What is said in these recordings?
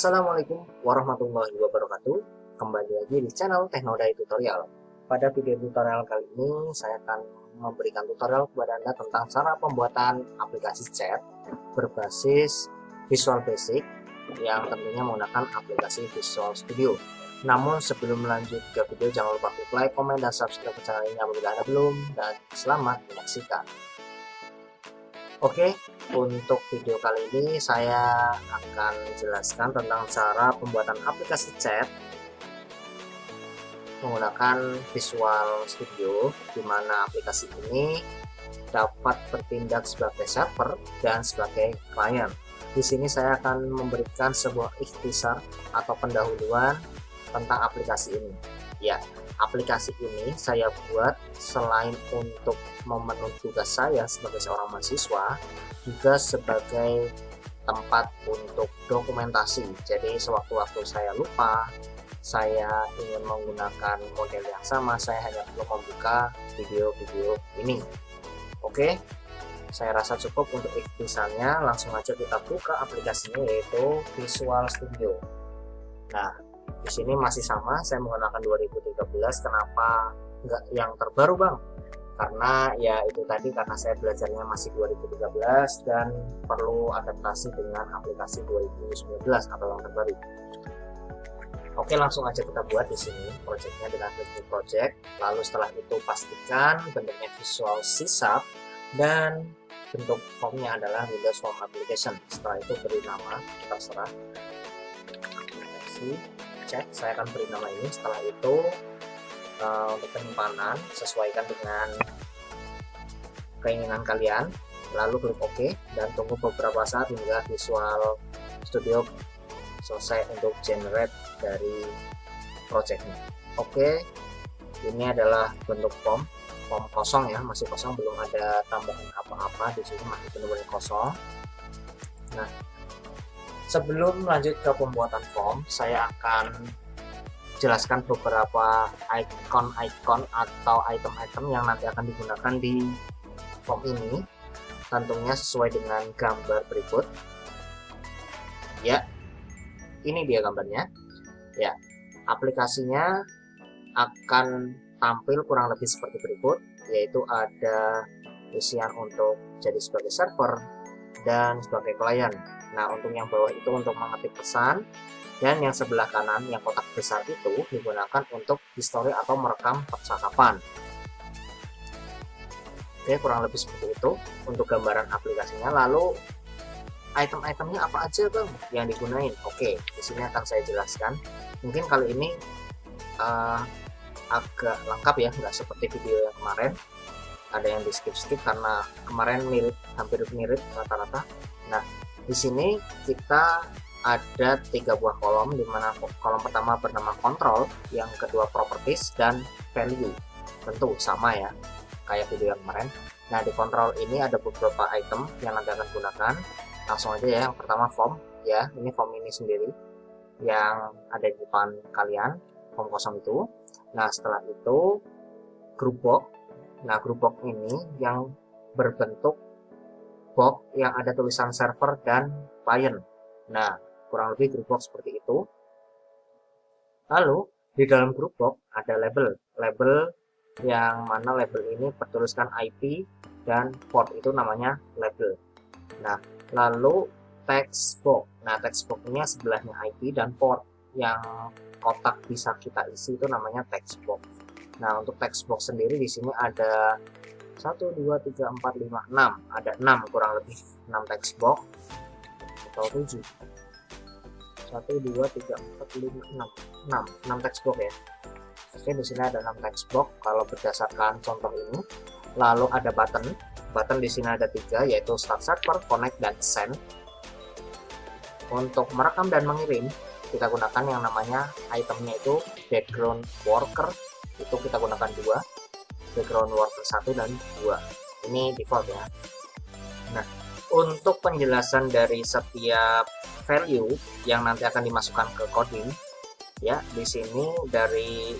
Assalamualaikum warahmatullahi wabarakatuh. Kembali lagi di channel Teknodai Tutorial. Pada video tutorial kali ini saya akan memberikan tutorial kepada Anda tentang cara pembuatan aplikasi chat berbasis Visual Basic yang tentunya menggunakan aplikasi Visual Studio. Namun sebelum lanjut ke video, jangan lupa klik like, komen, dan subscribe ke channel ini apabila Anda belum, dan selamat menyaksikan. Oke, untuk video kali ini saya akan jelaskan tentang cara pembuatan aplikasi chat menggunakan Visual Studio, di mana aplikasi ini dapat bertindak sebagai server dan sebagai klien. Di sini saya akan memberikan sebuah ikhtisar atau pendahuluan tentang aplikasi ini. Ya, aplikasi ini saya buat selain untuk memenuhi tugas saya sebagai seorang mahasiswa, juga sebagai tempat untuk dokumentasi. Jadi sewaktu-waktu saya lupa, saya ingin menggunakan model yang sama, saya hanya perlu membuka video-video ini. Oke, saya rasa cukup untuk ikhtisarnya. Langsung aja kita buka aplikasinya, yaitu Visual Studio. Nah, di sini masih sama, saya menggunakan 2013. Kenapa nggak yang terbaru, Bang? Karena ya itu tadi, karena saya belajarnya masih 2013 dan perlu adaptasi dengan aplikasi 2019 atau yang terbaru. Oke, langsung aja kita buat di sini projectnya dengan klik new project. Lalu setelah itu pastikan bentuknya Visual C# dan bentuk formnya adalah Windows Form Application. Setelah itu beri nama, terserah aplikasi chat, saya akan beri nama ini. Setelah itu untuk penyimpanan sesuaikan dengan keinginan kalian, lalu klik OK dan tunggu beberapa saat hingga Visual Studio selesai untuk generate dari projectnya. Oke, ini adalah bentuk form kosong ya, masih kosong, belum ada tambahan apa-apa di sini, masih benar-benar kosong. Nah, sebelum lanjut ke pembuatan form, saya akan jelaskan beberapa icon-icon atau item-item yang nanti akan digunakan di form ini, tentunya sesuai dengan gambar berikut. Ya, ini dia gambarnya. Ya, aplikasinya akan tampil kurang lebih seperti berikut, yaitu ada isian untuk jadi sebagai server dan sebagai klien. Nah, untuk yang bawah itu untuk mengetik pesan, dan yang sebelah kanan yang kotak besar itu digunakan untuk history atau merekam percakapan. Oke, kurang lebih seperti itu untuk gambaran aplikasinya. Lalu item-itemnya apa aja, Bang, yang digunain? Oke, di sini akan saya jelaskan. Mungkin kali ini agak lengkap ya, nggak seperti video yang kemarin. Ada yang di skip karena kemarin hampir mirip rata-rata. Nah, di sini kita ada 3 buah kolom, di mana kolom pertama bernama control, yang kedua properties, dan value. Tentu sama ya, kayak video yang kemarin. Nah, di control ini ada beberapa item yang Anda akan gunakan. Langsung aja ya, yang pertama form ya, ini form ini sendiri yang ada di depan kalian, form kosong itu. Nah, setelah itu group box. Nah, group box ini yang berbentuk box yang ada tulisan server dan client. Nah, kurang lebih group box seperti itu. Lalu di dalam group box ada label yang mana label ini bertuliskan IP dan port, itu namanya label. Nah, lalu text box. Nah, text box ini sebelahnya IP dan port, yang kotak bisa kita isi itu namanya text box. Nah, untuk text box sendiri di sini ada 1, 2, 3, 4, 5, 6. Ada 6, kurang lebih 6 text box atau 7. 1, 2, 3, 4, 5, 6 text box ya. Oke, di sini ada 6 text box kalau berdasarkan contoh ini. Lalu ada button di sini ada 3, yaitu start server, connect, dan send. Untuk merekam dan mengirim kita gunakan yang namanya itemnya itu background worker, itu kita gunakan 2, background worker 1 dan 2, ini default ya. Nah, untuk penjelasan dari setiap value yang nanti akan dimasukkan ke coding ya, di sini dari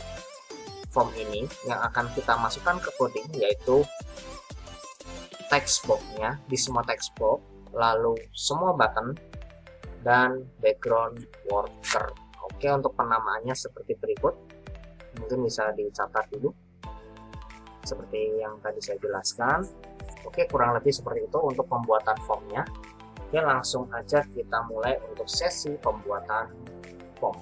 form ini yang akan kita masukkan ke coding yaitu text box-nya. Di semua text box, lalu semua button, dan background worker. Oke, untuk penamaannya seperti berikut, mungkin bisa dicatat dulu seperti yang tadi saya jelaskan. Oke, kurang lebih seperti itu untuk pembuatan formnya. Oke, langsung aja kita mulai untuk sesi pembuatan form.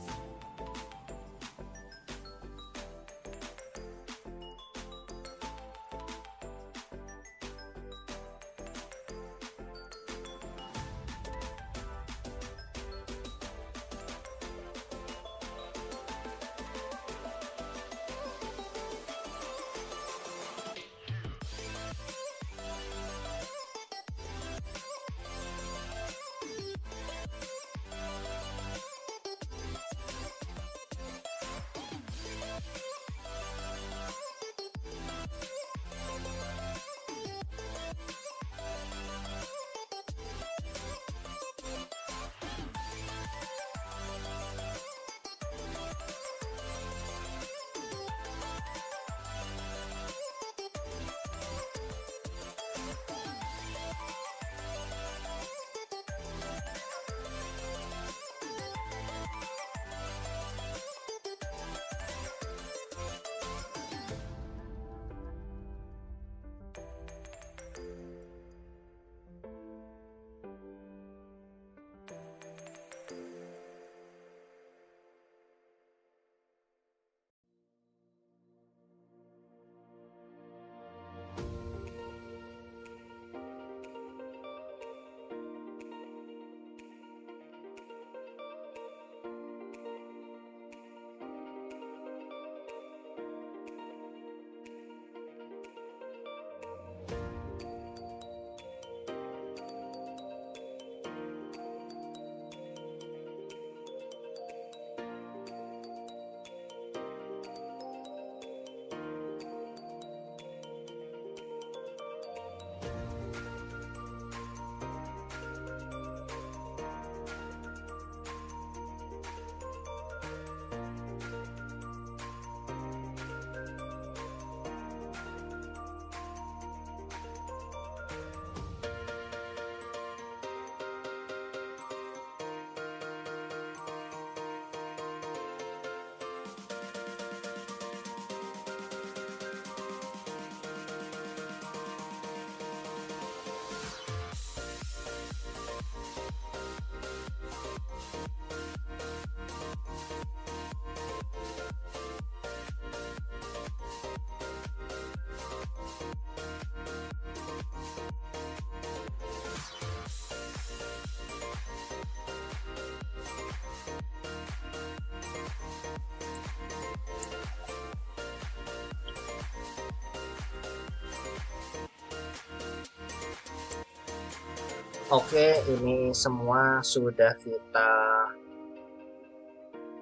Oke, ini semua sudah kita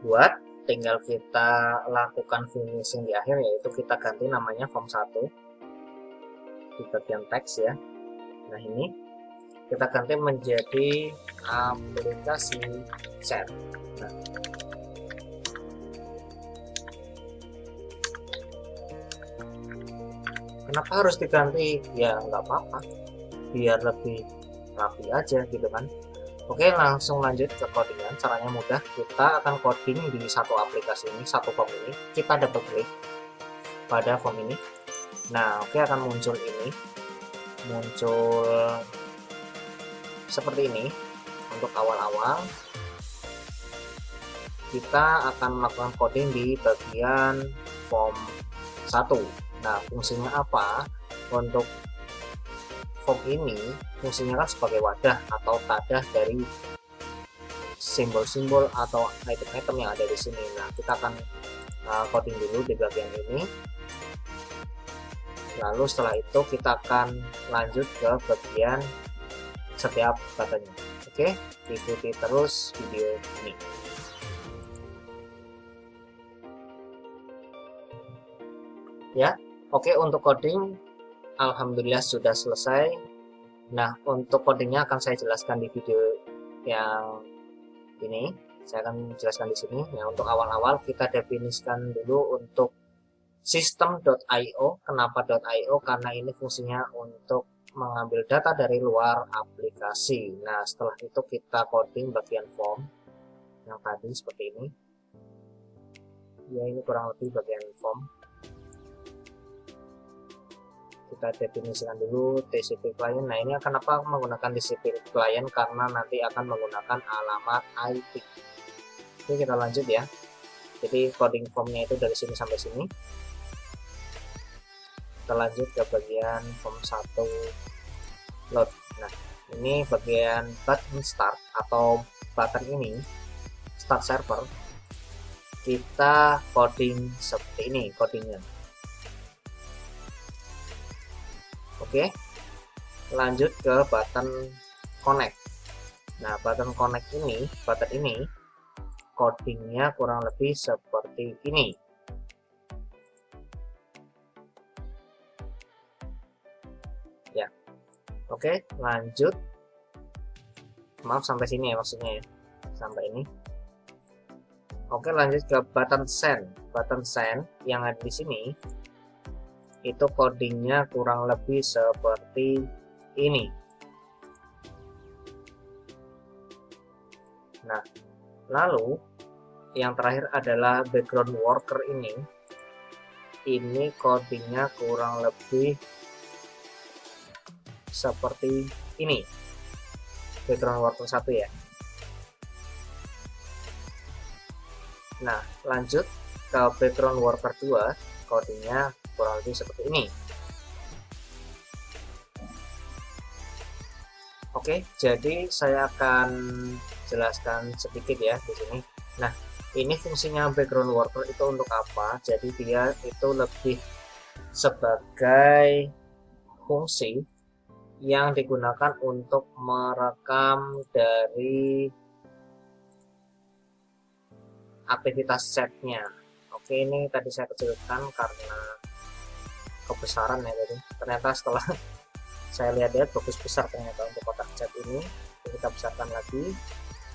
buat, tinggal kita lakukan finishing di akhir, yaitu kita ganti namanya form 1 di bagian teks ya. Nah, ini kita ganti menjadi aplikasi chat. Nah, kenapa harus diganti? Ya nggak apa-apa, biar lebih rapi aja gitu kan. Oke, langsung lanjut ke codingan. Caranya mudah, kita akan coding di satu aplikasi ini, satu form ini. Kita double klik pada form ini. Nah, oke, akan muncul ini, muncul seperti ini. Untuk awal-awal kita akan melakukan coding di bagian form 1. Nah, fungsinya apa? Untuk form ini fungsinya kan sebagai wadah atau tadah dari simbol-simbol atau item-item yang ada di sini. Nah, kita akan coding dulu di bagian ini. Lalu setelah itu kita akan lanjut ke bagian setiap katanya. Oke, ikuti terus video ini. Ya, oke, untuk coding alhamdulillah sudah selesai. Nah, untuk codingnya akan saya jelaskan di video yang ini. Saya akan jelaskan di sini. Ya, untuk awal-awal kita definisikan dulu untuk system.io. Kenapa .io? Karena ini fungsinya untuk mengambil data dari luar aplikasi. Nah, setelah itu kita coding bagian form yang tadi seperti ini. Ya, ini kurang lebih bagian form. Kita definisikan dulu TCP client. Nah, ini kenapa menggunakan TCP client, karena nanti akan menggunakan alamat IP. Oke, kita lanjut ya. Jadi coding formnya itu dari sini sampai sini. Kita lanjut ke bagian form 1 load. Nah, ini bagian button start atau button ini start server. Kita coding seperti ini codingnya. Oke, lanjut ke button connect. Nah, button connect ini, button ini codingnya kurang lebih seperti ini. Ya, oke, lanjut. Maaf sampai sini ya maksudnya ya, sampai ini. Oke, lanjut ke button send. Button send yang ada di sini itu codingnya kurang lebih seperti ini. Nah, lalu yang terakhir adalah background worker ini. Ini codingnya kurang lebih seperti ini. Background worker 1 ya. Nah, lanjut ke background worker 2, codingnya kurang lebih seperti ini. Oke, jadi saya akan jelaskan sedikit ya di sini. Nah, ini fungsinya background worker itu untuk apa? Jadi dia itu lebih sebagai fungsi yang digunakan untuk merekam dari aktivitas setnya. Oke, ini tadi saya kecilkan karena kebesaran ya tadi. Ternyata setelah saya lihat-lihat bagus besar ternyata untuk kotak chat ini. Kita besarkan lagi.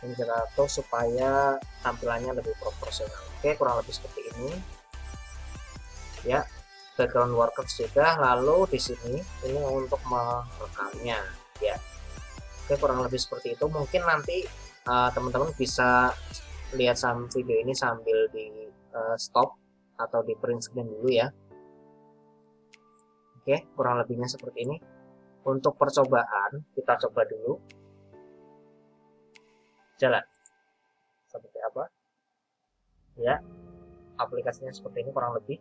Ini kita atur supaya tampilannya lebih proporsional. Oke, kurang lebih seperti ini. Ya, background worker sudah. Lalu di sini ini untuk merekamnya. Ya, oke, kurang lebih seperti itu. Mungkin nanti teman-teman bisa lihat video ini sambil di stop atau di print screen dulu ya. Oke, kurang lebihnya seperti ini. Untuk percobaan kita coba dulu jalan seperti apa ya, aplikasinya seperti ini kurang lebih.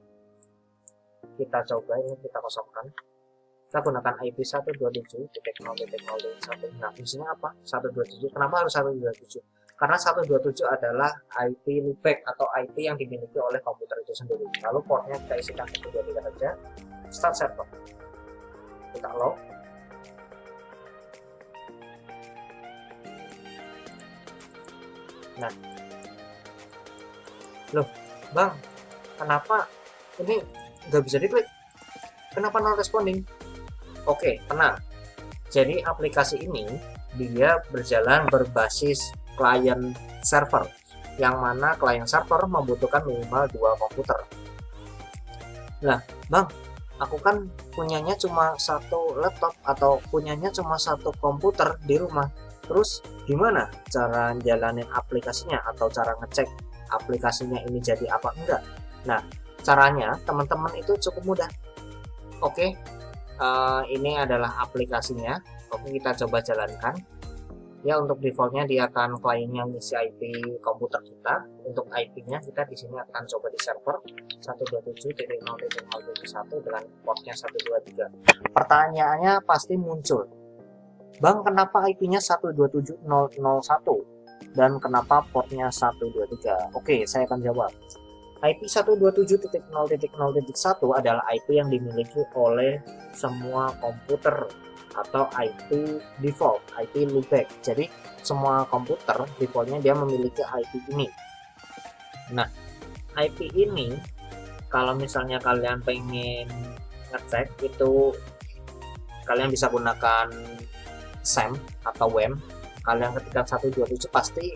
Kita coba, ini kita kosongkan, kita gunakan IP 127.0.0.1. nah, fungsinya apa 127? Kenapa harus 127? Karena 127 adalah IP loopback atau IP yang dimiliki oleh komputer itu sendiri. Lalu portnya kita isikan 123 saja. Start server, kita log. Nah, loh bang, kenapa ini nggak bisa diklik? Kenapa non responding? Oke, tenang. Jadi aplikasi ini dia berjalan berbasis client server, yang mana client server membutuhkan minimal 2 komputer. Nah, bang, aku kan punyanya cuma 1 laptop atau punyanya cuma 1 komputer di rumah. Terus gimana cara jalanin aplikasinya atau cara ngecek aplikasinya ini jadi apa enggak? Nah, caranya teman-teman itu cukup mudah. Oke, ini adalah aplikasinya. Oke, kita coba jalankan. Ya, untuk defaultnya dia akan kliennya ngisi IP komputer kita. Untuk IP-nya kita di sini akan coba di server 127.0.0.1 dengan portnya 123. Pertanyaannya pasti muncul, bang, kenapa IP-nya 127.0.0.1 dan kenapa portnya 123? Oke, saya akan jawab. IP 127.0.0.1 adalah IP yang dimiliki oleh semua komputer atau IP default, IP loopback. Jadi semua komputer defaultnya dia memiliki IP ini. Nah, IP ini kalau misalnya kalian pengen ngecek itu kalian bisa gunakan SAM atau WAM. Kalian ketika 127 pasti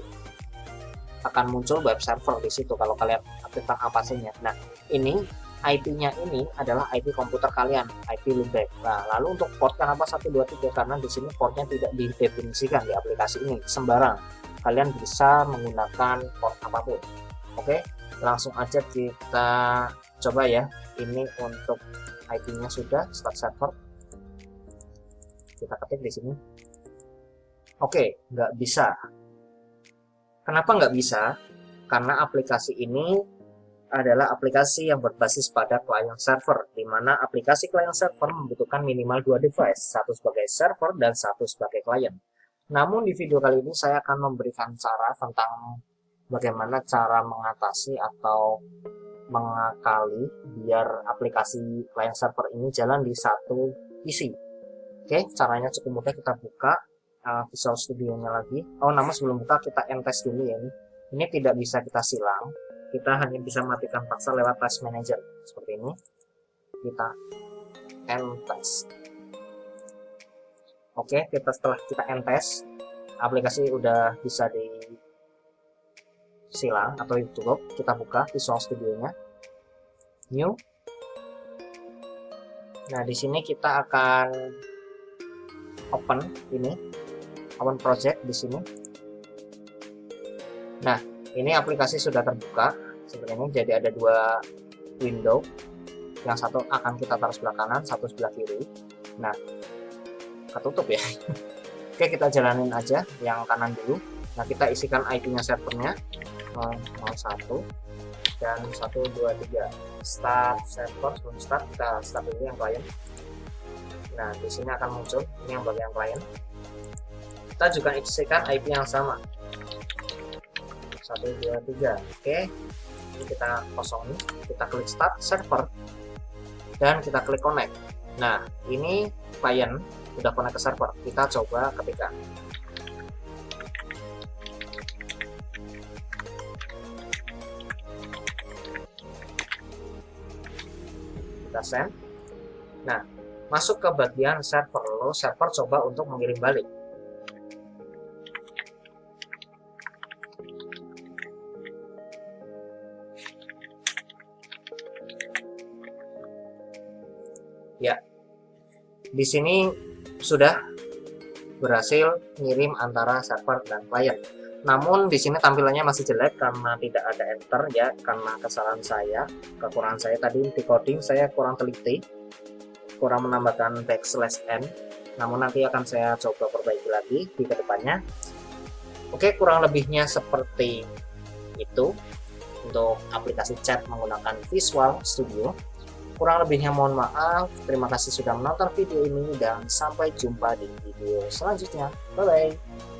akan muncul web server di situ kalau kalian tentang apasnya. Nah, ini IP-nya ini adalah IP komputer kalian, IP loopback. Nah, lalu untuk port kenapa 123? Karena di sini portnya tidak didefinisikan di aplikasi ini, sembarang. Kalian bisa menggunakan port apapun. Oke, langsung aja kita coba ya. Ini untuk IP-nya sudah start server. Kita ketik di sini. Oke, nggak bisa. Kenapa nggak bisa? Karena aplikasi ini adalah aplikasi yang berbasis pada client server, di mana aplikasi client server membutuhkan minimal 2 device, satu sebagai server dan satu sebagai client. Namun di video kali ini saya akan memberikan cara tentang bagaimana cara mengatasi atau mengakali biar aplikasi client server ini jalan di satu PC. Oke, caranya cukup mudah. Kita buka Visual Studio-nya lagi. Oh, namun sebelum buka kita test dulu ya. Ini tidak bisa kita silang. Kita hanya bisa matikan paksa lewat Task Manager seperti ini. Kita test. Oke, setelah kita test, aplikasi udah bisa disilang atau ditutup. Kita buka Visual Studio-nya, New. Nah, di sini kita akan open project di sini. Nah, ini aplikasi sudah terbuka seperti ini. Jadi ada dua window, yang satu akan kita taruh sebelah kanan, satu sebelah kiri. Nah, ketutup ya. Oke, kita jalanin aja yang kanan dulu. Nah, kita isikan IP-nya servernya 01 dan 123. Start server, sebelum start kita start dulu yang client. Nah, di sini akan muncul ini yang bagian client. Kita juga isikan IP yang sama. 123. Oke, ini kita kosongin, kita klik start server dan kita klik connect. Nah, ini client udah connect ke server. Kita coba ketikkan. Kita send. Nah, masuk ke bagian server. Lalu server coba untuk mengirim balik. Ya, di sini sudah berhasil ngirim antara server dan client. Namun di sini tampilannya masih jelek karena tidak ada enter ya, karena kesalahan saya, kekurangan saya tadi di coding saya kurang teliti, kurang menambahkan \n. Namun nanti akan saya coba perbaiki lagi di kedepannya. Oke, kurang lebihnya seperti itu untuk aplikasi chat menggunakan Visual Studio. Kurang lebihnya mohon maaf. Terima kasih sudah menonton video ini dan sampai jumpa di video selanjutnya. Bye bye.